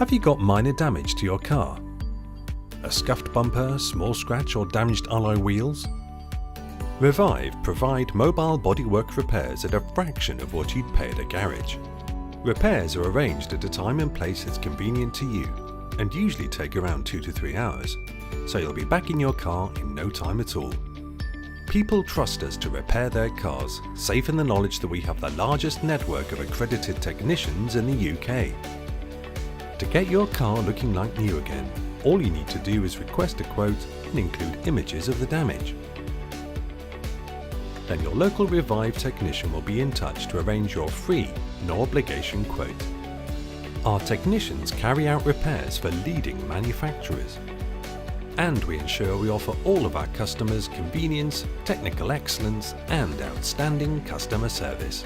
Have you got minor damage to your car? A scuffed bumper, small scratch or damaged alloy wheels? Revive provide mobile bodywork repairs at a fraction of what you'd pay at a garage. Repairs are arranged at a time and place that's convenient to you and usually take around 2 to 3 hours, so you'll be back in your car in no time at all. People trust us to repair their cars, safe in the knowledge that we have the largest network of accredited technicians in the UK. To get your car looking like new again, all you need to do is request a quote and include images of the damage. Then your local Revive technician will be in touch to arrange your free, no obligation quote. Our technicians carry out repairs for leading manufacturers. And we ensure we offer all of our customers convenience, technical excellence and outstanding customer service.